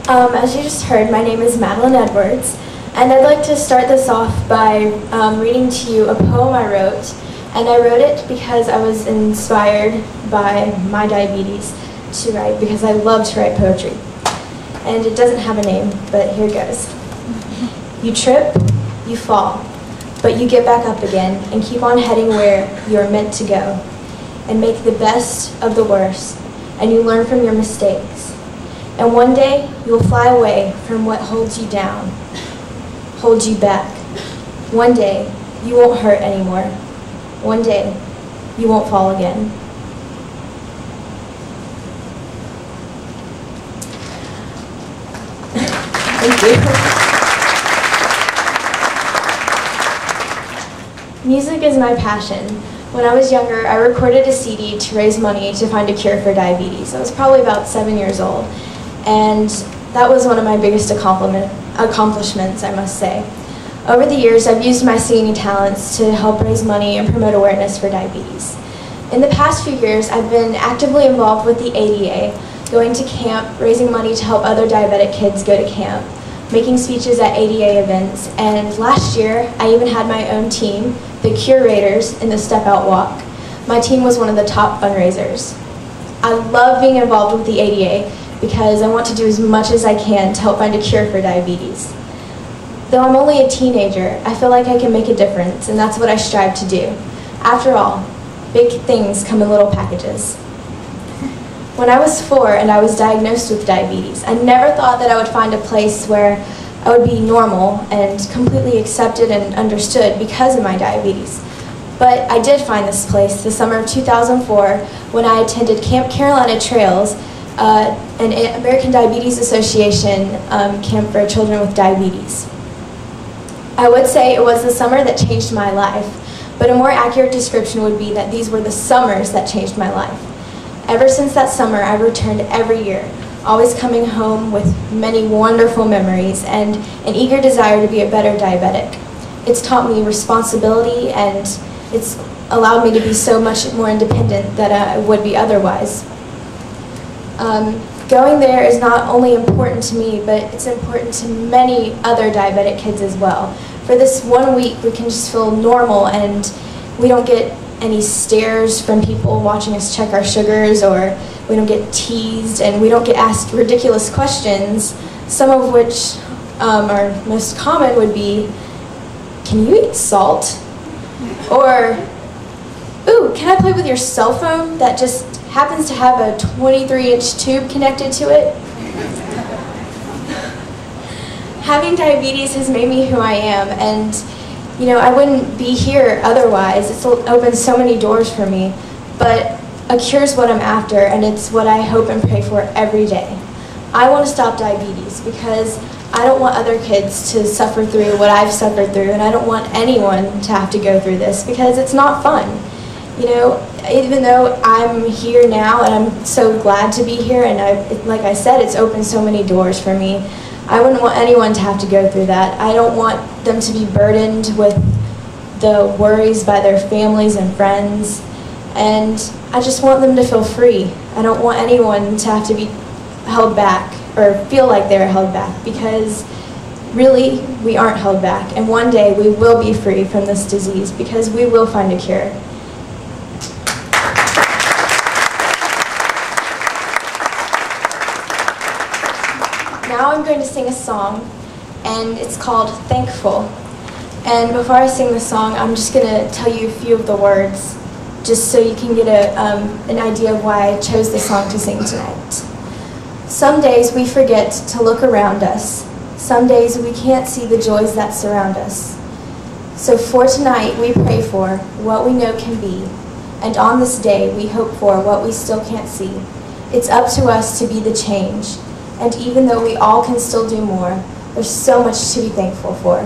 As you just heard, my name is Madeline Edwards, and I'd like to start this off by reading to you a poem I wrote. And I wrote it because I was inspired by my diabetes to write, because I love to write poetry. And it doesn't have a name, but here goes. You trip, you fall, but you get back up again and keep on heading where you are meant to go, and make the best of the worst, and you learn from your mistakes. And one day, you will fly away from what holds you down, holds you back. One day, you won't hurt anymore. One day, you won't fall again. Thank you. Music is my passion. When I was younger, I recorded a CD to raise money to find a cure for diabetes. I was probably about 7 years old, and that was one of my biggest accomplishments, I must say. Over the years, I've used my singing talents to help raise money and promote awareness for diabetes. In the past few years, I've been actively involved with the ADA, going to camp, raising money to help other diabetic kids go to camp, making speeches at ADA events, and last year, I even had my own team, the Curators, in the Step Out Walk. My team was one of the top fundraisers. I love being involved with the ADA because I want to do as much as I can to help find a cure for diabetes. Though I'm only a teenager, I feel like I can make a difference, and that's what I strive to do. After all, big things come in little packages. When I was 4 and I was diagnosed with diabetes, I never thought that I would find a place where I would be normal and completely accepted and understood because of my diabetes. But I did find this place the summer of 2004 when I attended Camp Carolina Trails, an American Diabetes Association camp for children with diabetes. I would say it was the summer that changed my life, but a more accurate description would be that these were the summers that changed my life. Ever since that summer, I've returned every year, always coming home with many wonderful memories and an eager desire to be a better diabetic. It's taught me responsibility, and it's allowed me to be so much more independent than I would be otherwise. Going there is not only important to me, but it's important to many other diabetic kids as well. For this 1 week, we can just feel normal, and we don't get any stares from people watching us check our sugars, or we don't get teased, and we don't get asked ridiculous questions, some of which are most common would be, can you eat salt? Or, ooh, can I play with your cell phone that just happens to have a 23-inch tube connected to it? Having diabetes has made me who I am, and you know, I wouldn't be here otherwise. It's opened so many doors for me, but a cure is what I'm after, and it's what I hope and pray for every day. I want to stop diabetes because I don't want other kids to suffer through what I've suffered through, and I don't want anyone to have to go through this because it's not fun. You know, even though I'm here now and I'm so glad to be here, and like I said, it's opened so many doors for me, I wouldn't want anyone to have to go through that. I don't want them to be burdened with the worries by their families and friends, and I just want them to feel free. I don't want anyone to have to be held back or feel like they're held back, because really we aren't held back, and one day we will be free from this disease because we will find a cure. Now I'm going to sing a song, and it's called Thankful. And before I sing the song, I'm just going to tell you a few of the words, just so you can get an idea of why I chose the song to sing tonight. Some days we forget to look around us. Some days we can't see the joys that surround us. So for tonight, we pray for what we know can be, and on this day, we hope for what we still can't see. It's up to us to be the change. And even though we all can still do more, there's so much to be thankful for.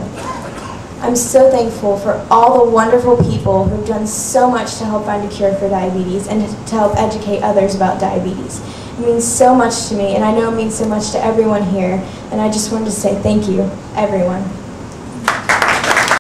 I'm so thankful for all the wonderful people who've done so much to help find a cure for diabetes and to help educate others about diabetes. It means so much to me, and I know it means so much to everyone here, and I just wanted to say thank you, everyone.